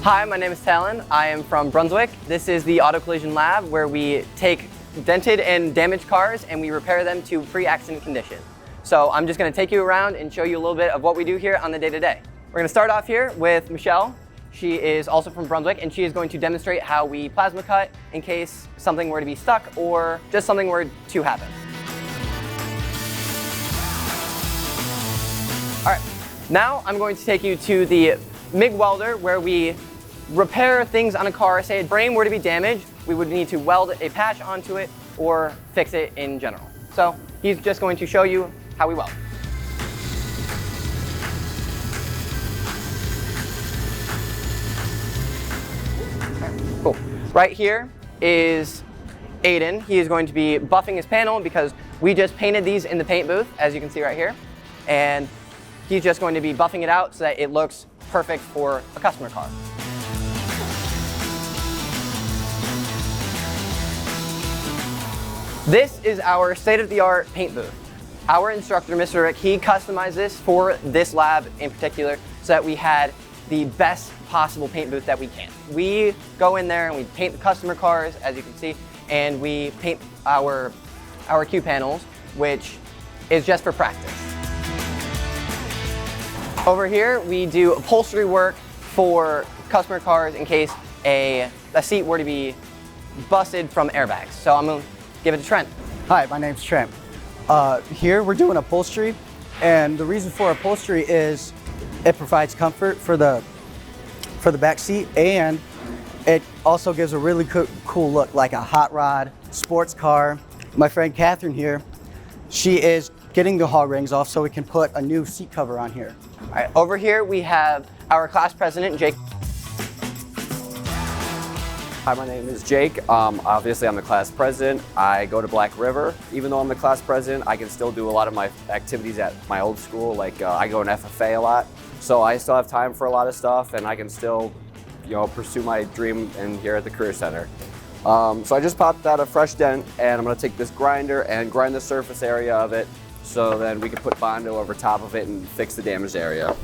Hi, my name is Talon. I am from Brunswick. This is the Auto Collision Lab where we take dented and damaged cars and we repair them to pre-accident condition. So I'm just going to take you around and show you a little bit of what we do here on the day-to-day. We're going to start off here with Michelle. She is also from Brunswick and she is going to demonstrate how we plasma cut in case something were to be stuck or just something were to happen. All right, now I'm going to take you to the MIG welder where we repair things on a car. Say a frame were to be damaged, we would need to weld a patch onto it or fix it in general. So he's just going to show you how we weld. Cool. Right here is Aiden. He is going to be buffing his panel because we just painted these in the paint booth, as you can see right here. And he's just going to be buffing it out so that it looks perfect for a customer car. This is our state-of-the-art paint booth. Our instructor, Mr. Rick, he customized this for this lab in particular so that we had the best possible paint booth that we can. We go in there and we paint the customer cars, as you can see, and we paint our Q panels, which is just for practice. Over here, we do upholstery work for customer cars in case a seat were to be busted from airbags. So I'm going to give it to Trent. Hi, my name's Trent. Here we're doing upholstery, and the reason for upholstery is it provides comfort for the back seat, and it also gives a really cool look, like a hot rod, sports car. My friend Catherine here, she is getting the hog rings off so we can put a new seat cover on here. All right, over here we have our class president, Jake. Hi, my name is Jake. Obviously, I'm the class president. I go to Black River. Even though I'm the class president, I can still do a lot of my activities at my old school. Like I go in FFA a lot, so I still have time for a lot of stuff, and I can still, pursue my dream in here at the Career Center. So I just popped out a fresh dent, and I'm going to take this grinder and grind the surface area of it, so then we can put Bondo over top of it and fix the damaged area.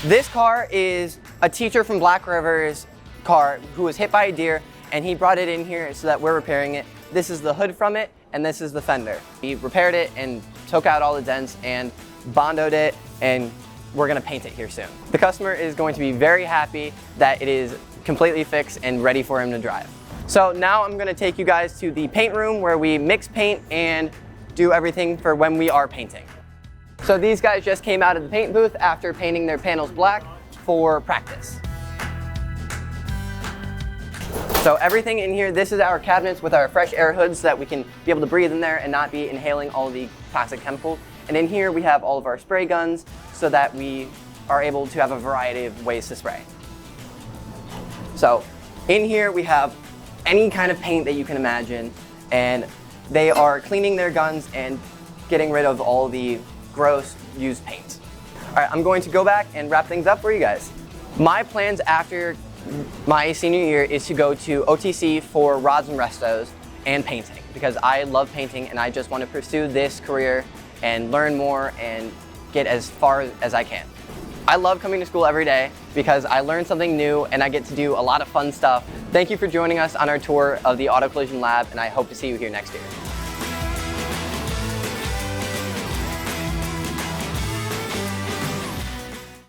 This car is a teacher from Black River's car who was hit by a deer, and he brought it in here so that we're repairing it. This is the hood from it, and this is the fender. He repaired it and took out all the dents and bondoed it, and we're gonna paint it here soon. The customer is going to be very happy that it is completely fixed and ready for him to drive. So now I'm gonna take you guys to the paint room where we mix paint and do everything for when we are painting. So these guys just came out of the paint booth after painting their panels black for practice. So everything in here, this is our cabinets with our fresh air hoods so that we can be able to breathe in there and not be inhaling all the toxic chemicals. And in here we have all of our spray guns so that we are able to have a variety of ways to spray. So in here we have any kind of paint that you can imagine, and they are cleaning their guns and getting rid of all the gross used paint. All right, I'm going to go back and wrap things up for you guys. My plans after my senior year is to go to OTC for rods and restos and painting because I love painting and I just want to pursue this career and learn more and get as far as I can. I love coming to school every day because I learn something new and I get to do a lot of fun stuff. Thank you for joining us on our tour of the Auto Collision Lab, and I hope to see you here next year.